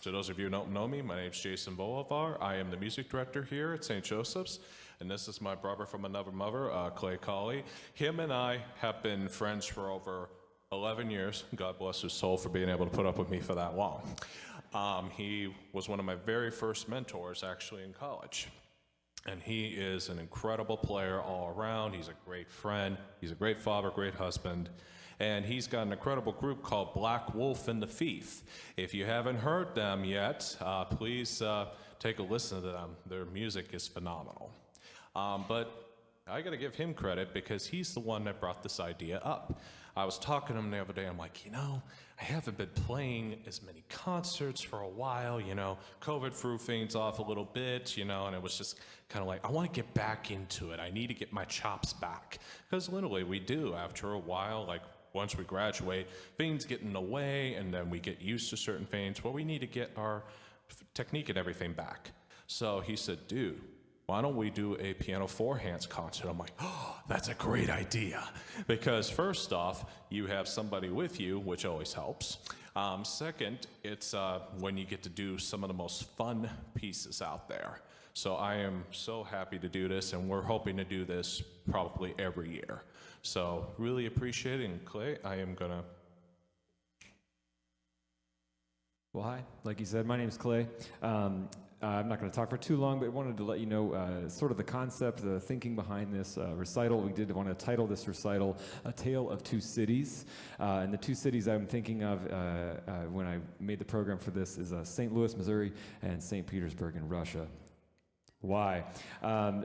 To those of you who don't know me, my name's Jason Volovar. I am the music director here at St. Joseph's, and this is my brother from another mother, Clay Colley. Him and I have been friends for over 11 years. God bless his soul for being able to put up with me for that long. He was one of my very first mentors, actually, in college. And he is an incredible player all around. He's a great friend. He's a great father, great husband. And he's got an incredible group called Black Wolf and the Thief. If you haven't heard them yet, please take a listen to them. Their music is phenomenal. But I gotta give him credit because he's the one that brought this idea up. I was talking to him the other day, I'm like, I haven't been playing as many concerts for a while, COVID threw things off a little bit, and it was just kind of like, I want to get back into it. I need to get my chops back. Because literally we do after a while, like once we graduate, things get in the way and then we get used to certain things. Well, we need to get our technique and everything back. So he said, dude, why don't we do a piano four hands concert? I'm like, oh, that's a great idea. Because first off, you have somebody with you, which always helps. Second, it's when you get to do some of the most fun pieces out there. So I am so happy to do this, and we're hoping to do this probably every year. So really appreciate it, and Clay, I am gonna. Well, hi. Like you said, my name's Clay. I'm not going to talk for too long, but I wanted to let you know sort of the concept, the thinking behind this recital. We did want to title this recital A Tale of Two Cities. And the two cities I'm thinking of when I made the program for this is St. Louis, Missouri, and St. Petersburg in Russia. Why?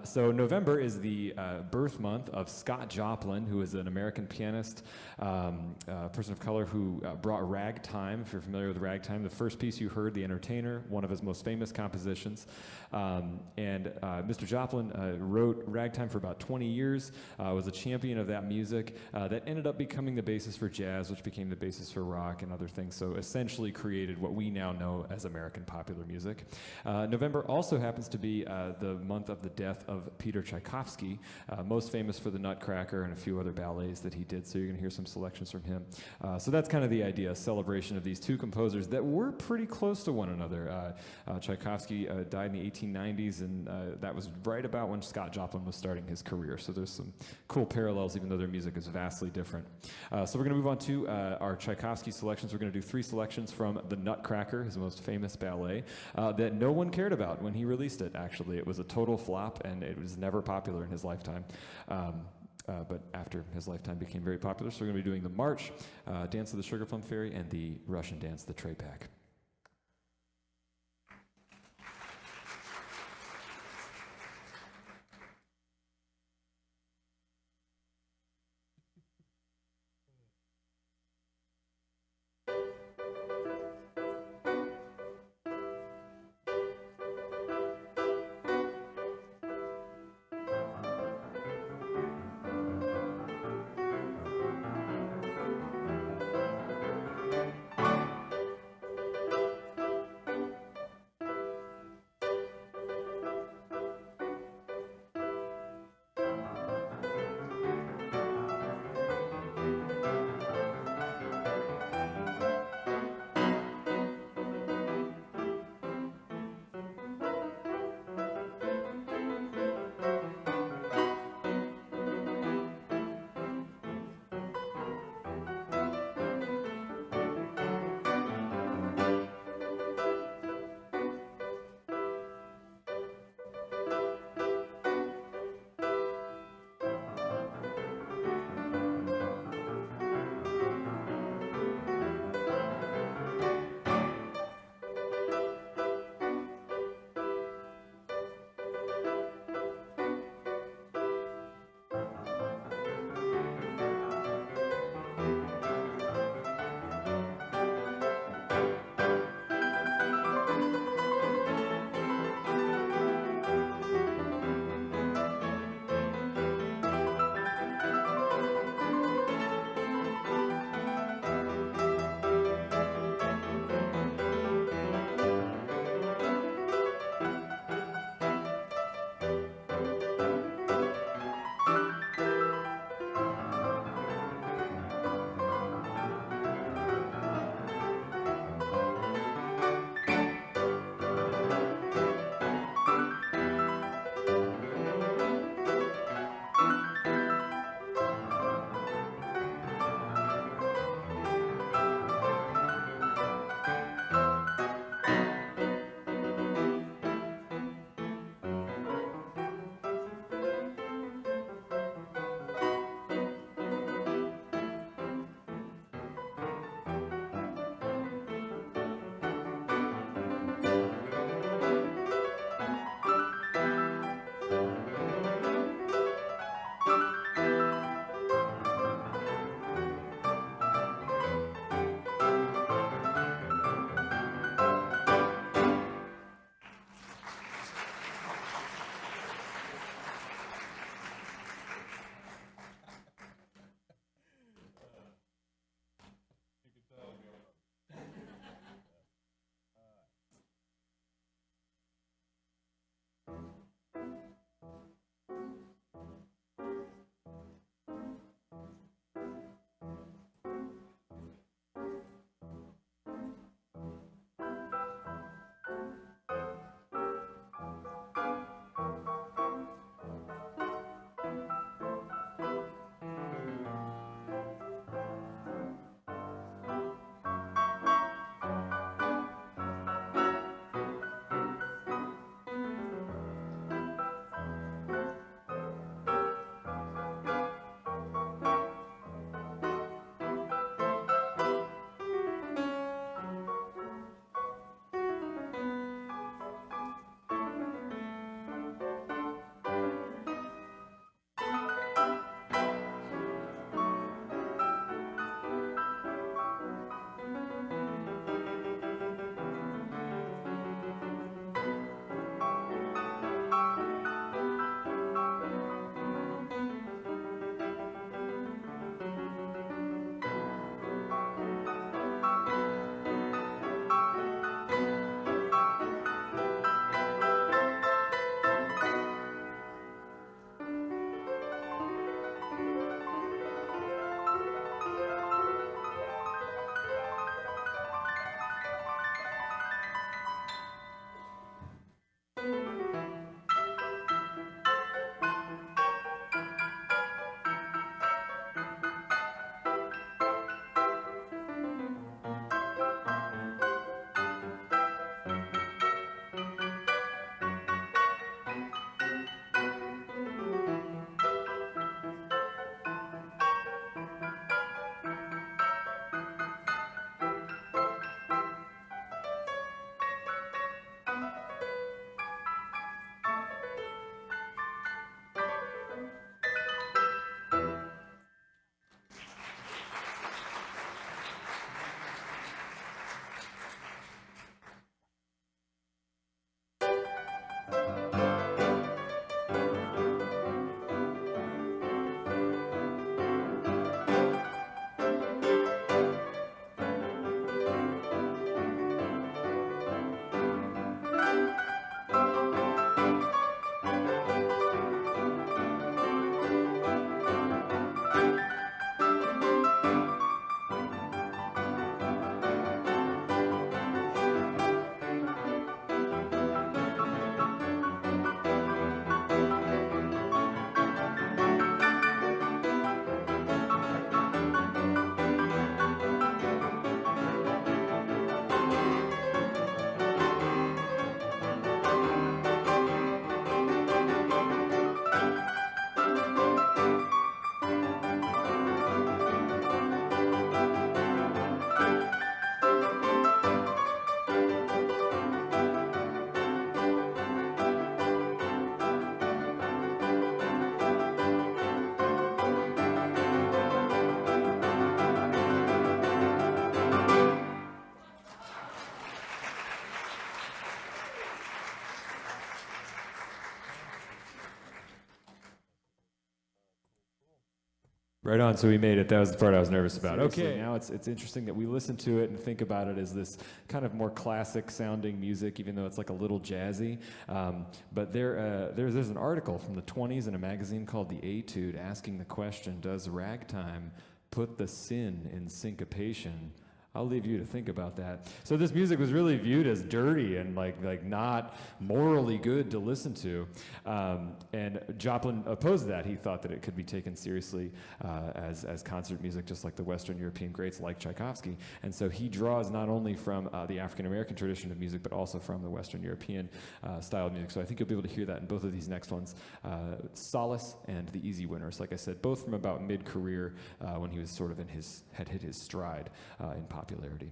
So November is the birth month of Scott Joplin, who is an American pianist, person of color who brought ragtime. If you're familiar with ragtime, the first piece you heard, The Entertainer, one of his most famous compositions. And Mr. Joplin wrote ragtime for about 20 years, was a champion of that music. That ended up becoming the basis for jazz, which became the basis for rock and other things. So essentially created what we now know as American popular music. November also happens to be the month of the death of Peter Tchaikovsky, most famous for the Nutcracker and a few other ballets that he did, so you're going to hear some selections from him. So that's kind of the idea, a celebration of these two composers that were pretty close to one another. Tchaikovsky died in the 1890s, and that was right about when Scott Joplin was starting his career, so there's some cool parallels, even though their music is vastly different. So we're going to move on to our Tchaikovsky selections. We're going to do 3 selections from the Nutcracker, his most famous ballet, that no one cared about when he released it, actually. It was a total flop, and it was never popular in his lifetime. But after his lifetime became very popular, so we're going to be doing the March, Dance of the Sugar Plum Fairy, and the Russian Dance, the Trepak. Right on. So we made it. That was the part I was nervous about. Okay. Now it's interesting that we listen to it and think about it as this kind of more classic sounding music, even though it's like a little jazzy. But there's an article from the 20s in a magazine called The Etude asking the question, does ragtime put the sin in syncopation? I'll leave you to think about that. So this music was really viewed as dirty and like not morally good to listen to. And Joplin opposed that. He thought that it could be taken seriously as concert music, just like the Western European greats like Tchaikovsky. And so he draws not only from the African-American tradition of music, but also from the Western European style of music. So I think you'll be able to hear that in both of these next ones. Solace and The Easy Winners, like I said, both from about mid-career when he was sort of had hit his stride in popularity.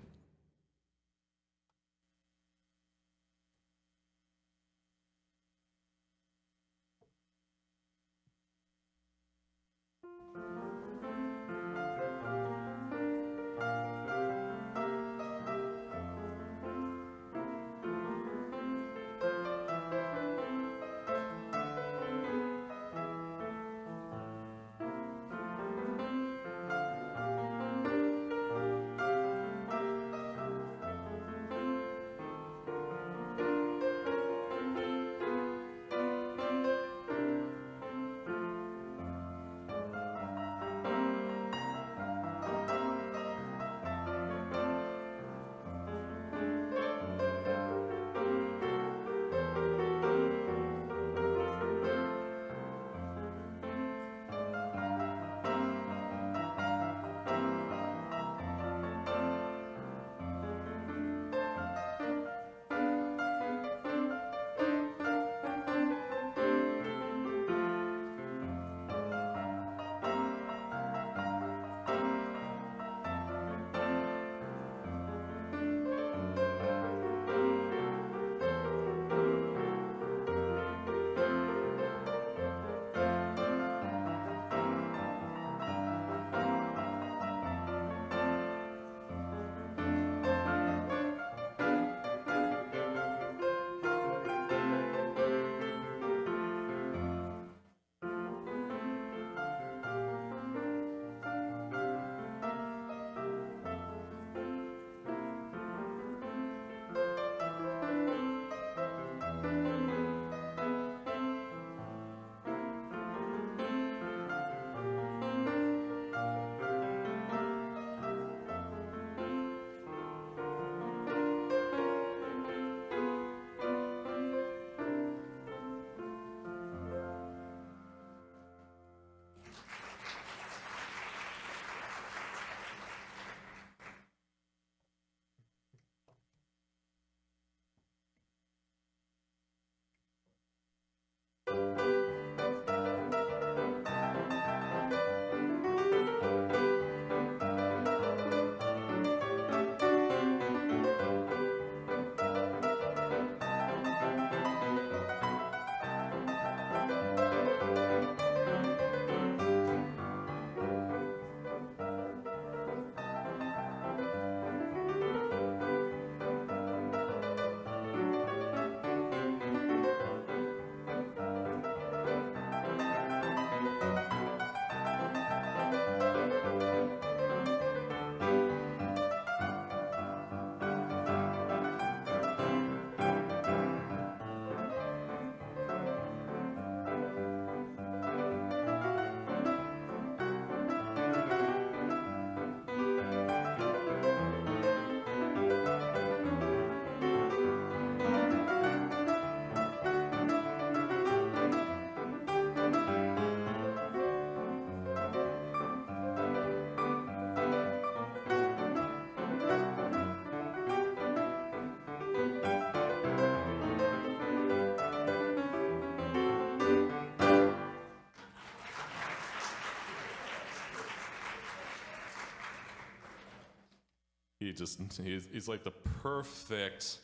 He's like the perfect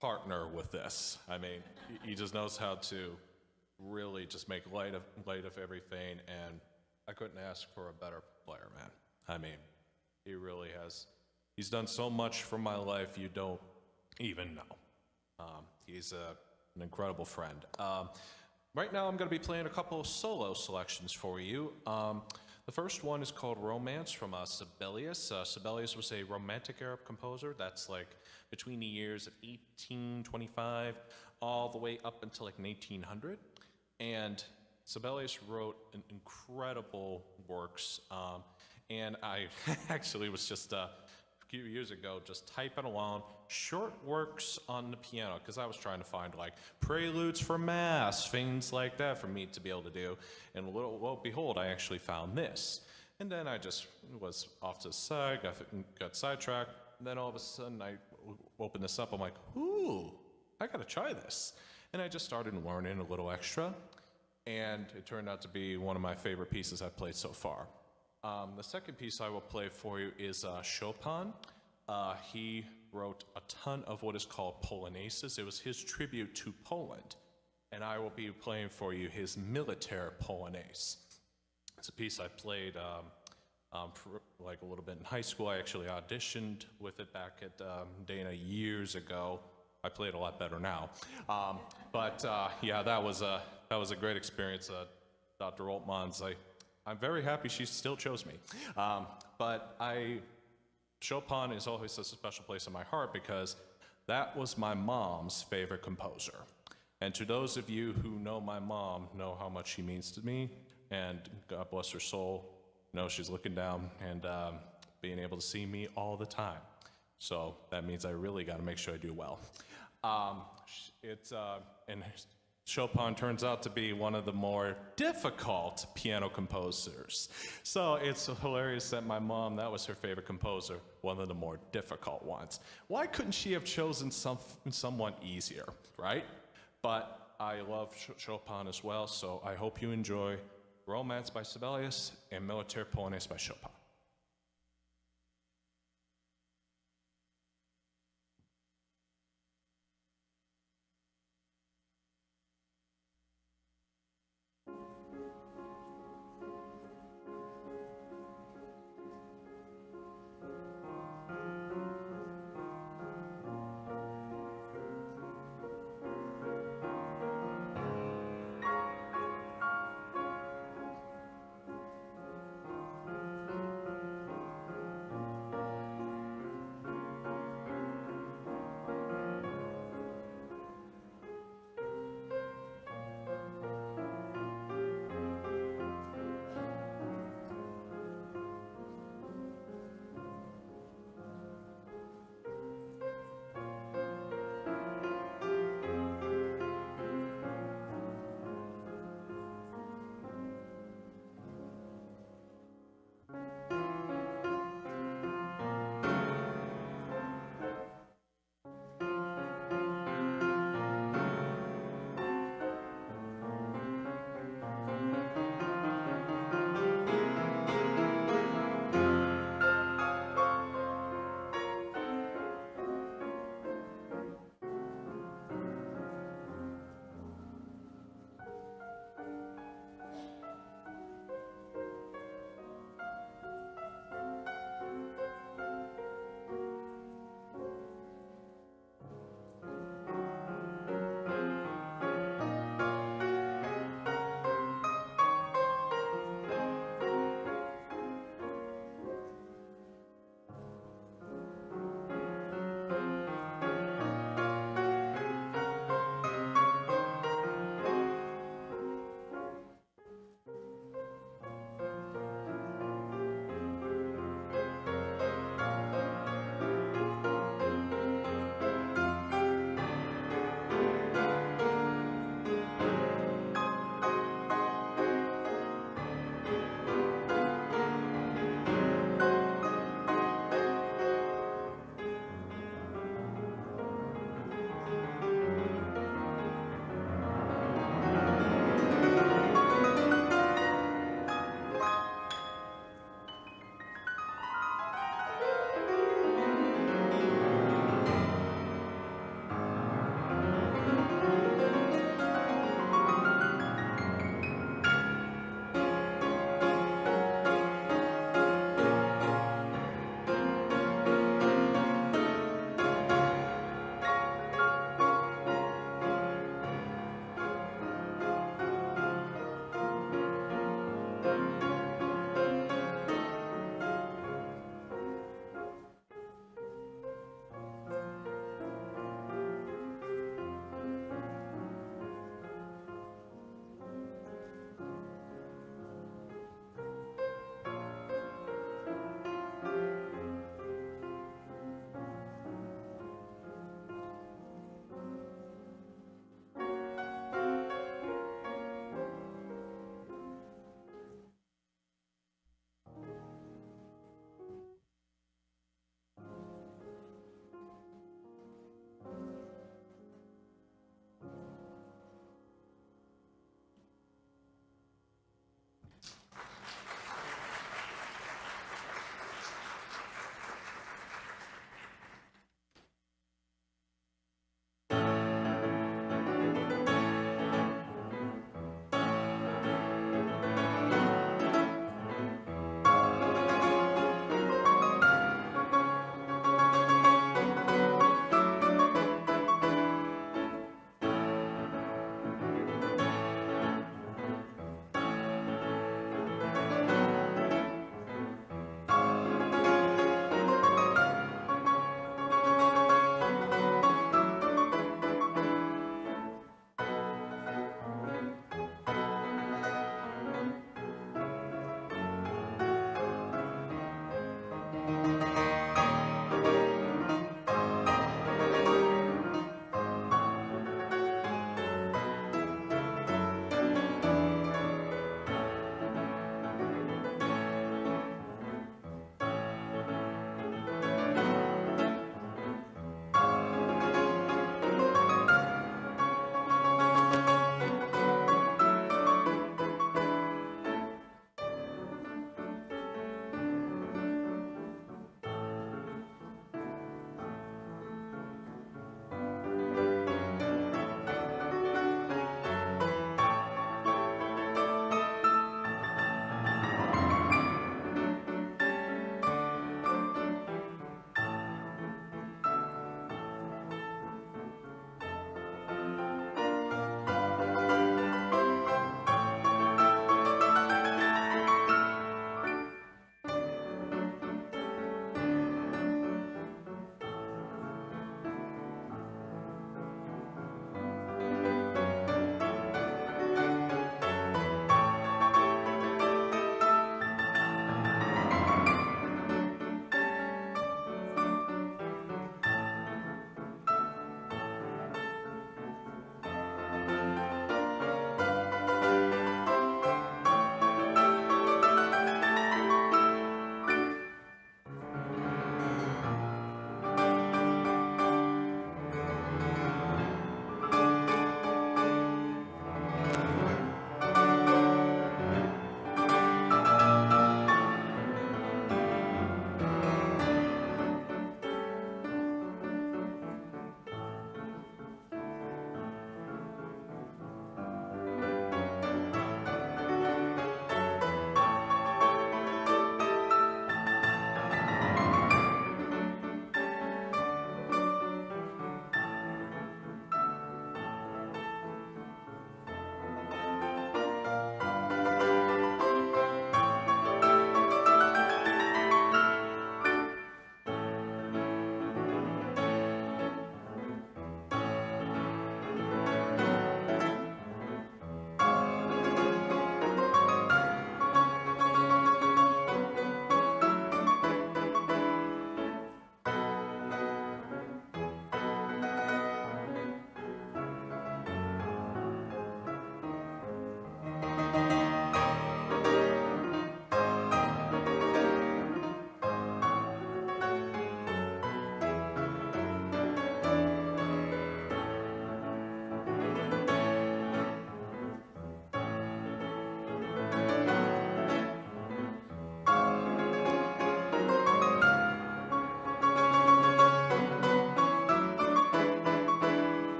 partner with this. I mean, he just knows how to really just make light of everything, and I couldn't ask for a better player, man. I mean, he really has. He's done so much for my life you don't even know. He's an incredible friend. Right now, I'm going to be playing a couple of solo selections for you. The The first one is called Romance from Sibelius. Sibelius was a Romantic era composer that's like between the years of 1825 all the way up until like 1800. And Sibelius wrote an incredible works. And I actually was just a few years ago just typing along short works on the piano because I was trying to find like preludes for mass, things like that for me to be able to do. And lo behold, I actually found this. And then I just was off to the side, got sidetracked. And then all of a sudden I opened this up. I'm like, ooh, I gotta try this. And I just started learning a little extra. And it turned out to be one of my favorite pieces I've played so far. The second piece I will play for you is Chopin. He wrote a ton of what is called Polonaises. It was his tribute to Poland. And I will be playing for you his Militaire Polonaise. It's a piece I played for like a little bit in high school. I actually auditioned with it back at Dana years ago. I play it a lot better now. Yeah, that was a great experience. Dr. Oltmans, I'm very happy she still chose me. Chopin is always a special place in my heart because that was my mom's favorite composer. And to those of you who know my mom, know how much she means to me, and God bless her soul, know she's looking down and being able to see me all the time. So that means I really got to make sure I do well. And Chopin turns out to be one of the more difficult piano composers. So it's hilarious that my mom, that was her favorite composer, one of the more difficult ones. Why couldn't she have chosen someone easier, right? But I love Chopin as well, so I hope you enjoy Romance by Sibelius and Militaire Polonaise by Chopin.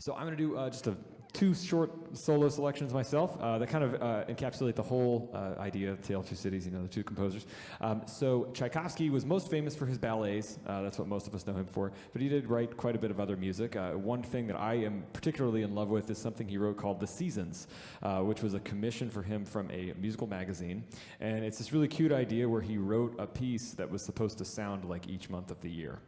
So I'm going to do just two short solo selections myself that kind of encapsulate the whole idea of Tale of Two Cities, the two composers. So Tchaikovsky was most famous for his ballets. That's what most of us know him for. But he did write quite a bit of other music. One thing that I am particularly in love with is something he wrote called The Seasons, which was a commission for him from a musical magazine. And it's this really cute idea where he wrote a piece that was supposed to sound like each month of the year.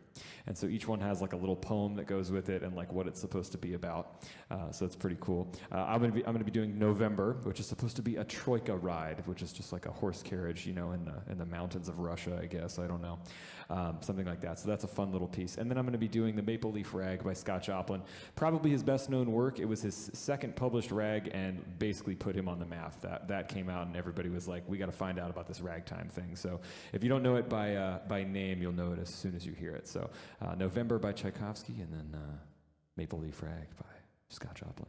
And so each one has like a little poem that goes with it and like what it's supposed to be about. So it's pretty cool. I'm gonna be doing November, which is supposed to be a troika ride, which is just like a horse carriage, in the mountains of Russia, I guess. I don't know, something like that. So that's a fun little piece. And then I'm gonna be doing the Maple Leaf Rag by Scott Joplin, probably his best known work. It was his second published rag and basically put him on the map. That came out and everybody was like, we got to find out about this ragtime thing. So if you don't know it by name, you'll know it as soon as you hear it. So November by Tchaikovsky, and then Maple Leaf Rag by Scott Joplin.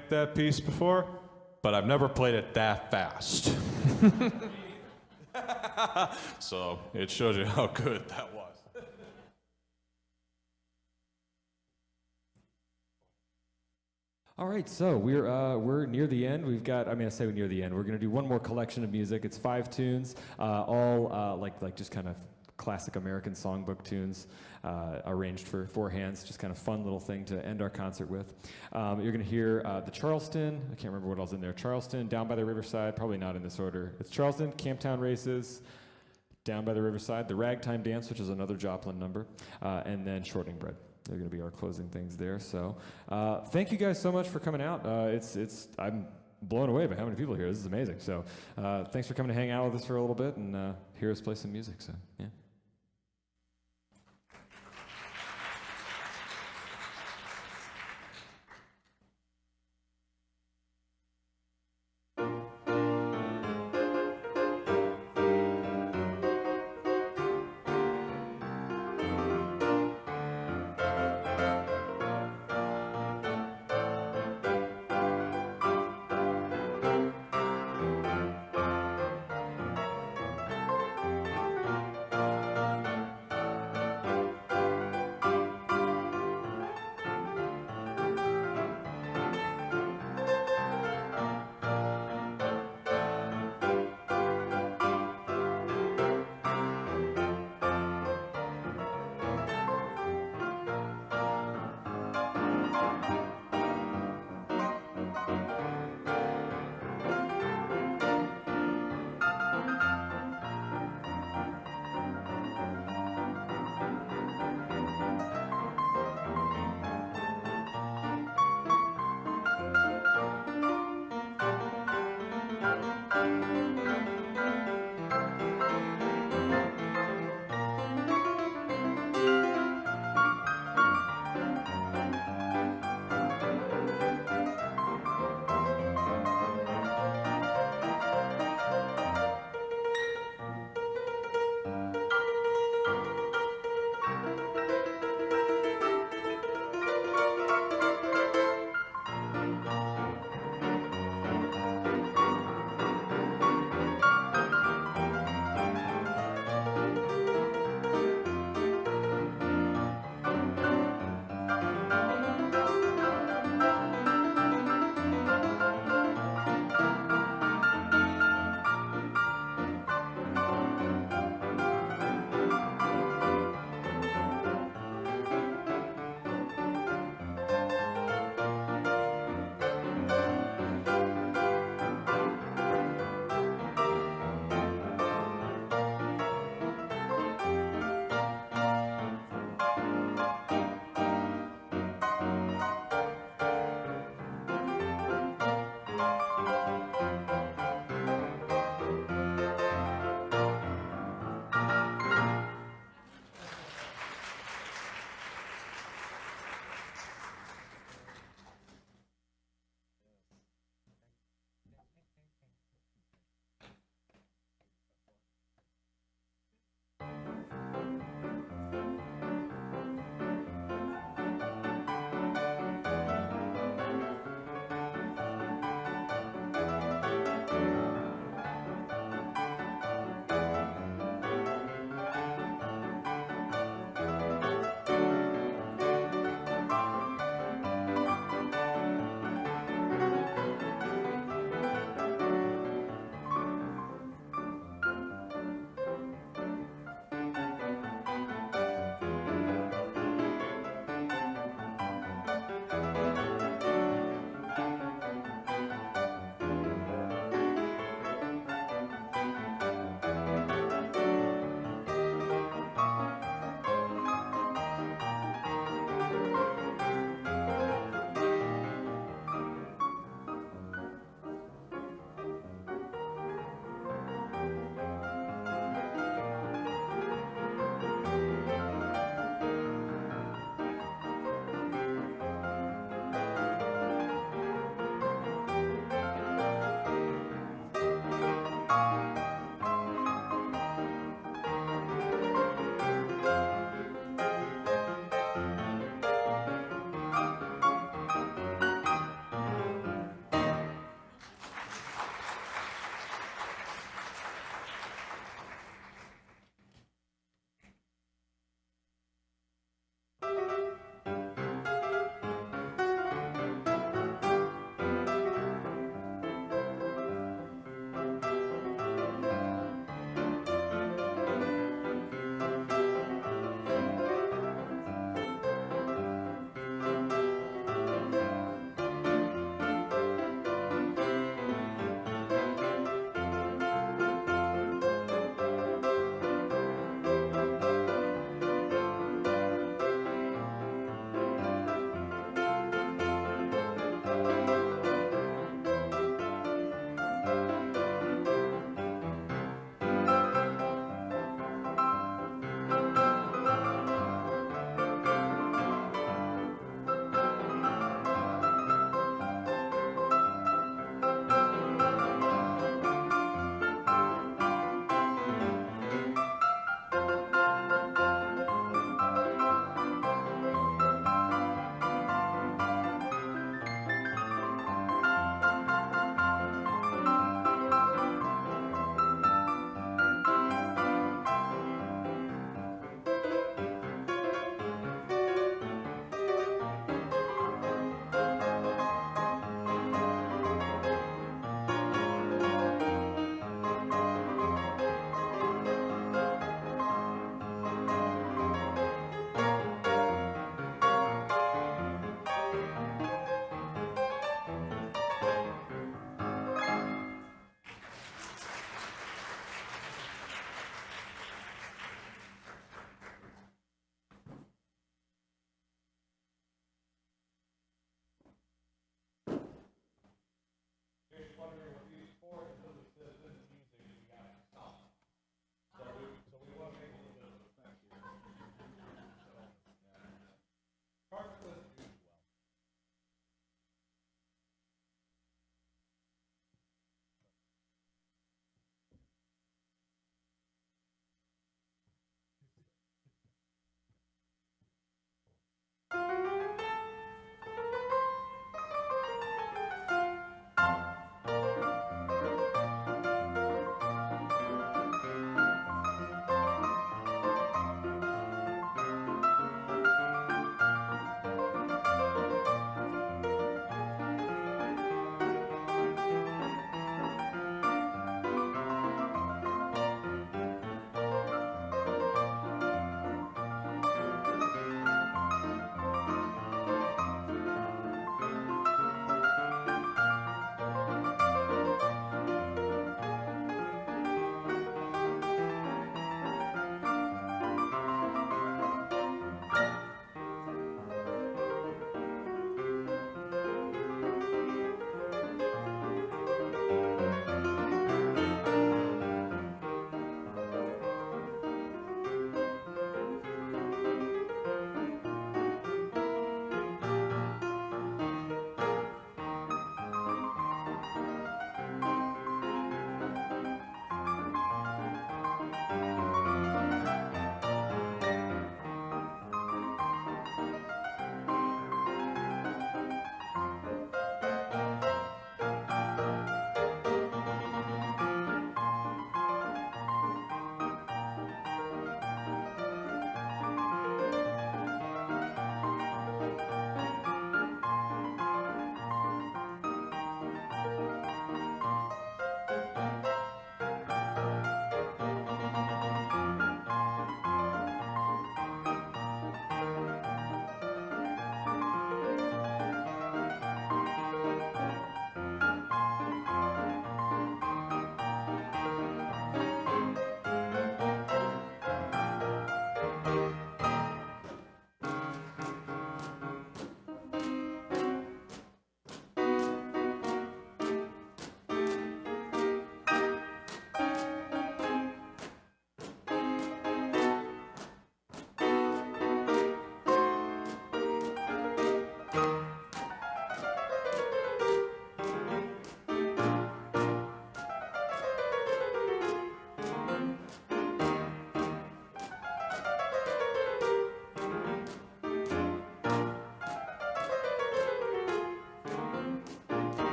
played that piece before, but I've never played it that fast. So it shows you how good that was. All right, so we're near the end. We've got, I say we're near the end. We're going to do one more collection of music. It's 5 tunes, all like just kind of classic American songbook tunes, arranged for 4 hands. Just kind of fun little thing to end our concert with. You're going to hear the Charleston. I can't remember what else in there. Charleston, Down by the Riverside. Probably not in this order. It's Charleston, Camptown Races, Down by the Riverside, the Ragtime Dance, which is another Joplin number, and then Shortening Bread. They're going to be our closing things there. So thank you guys so much for coming out. I'm blown away by how many people are here. This is amazing. So thanks for coming to hang out with us for a little bit and hear us play some music. So yeah.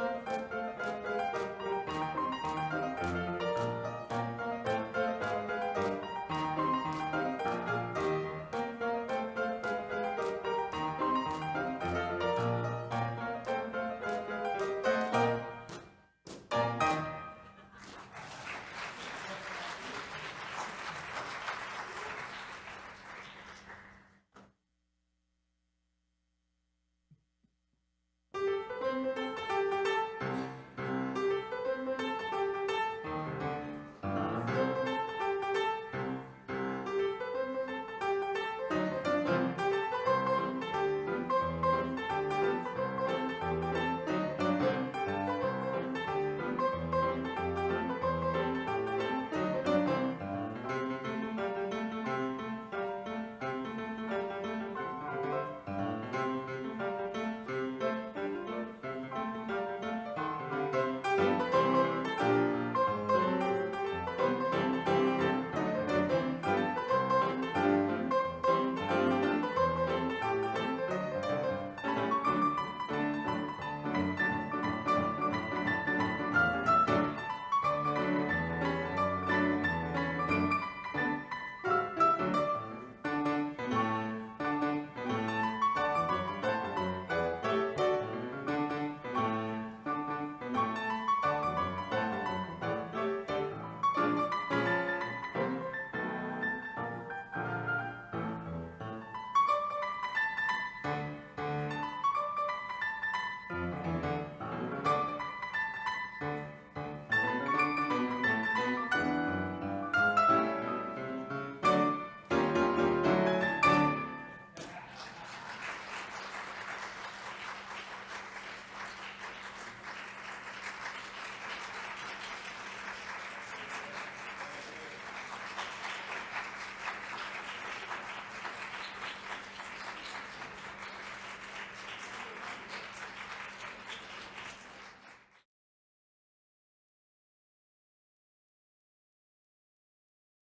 Thank you.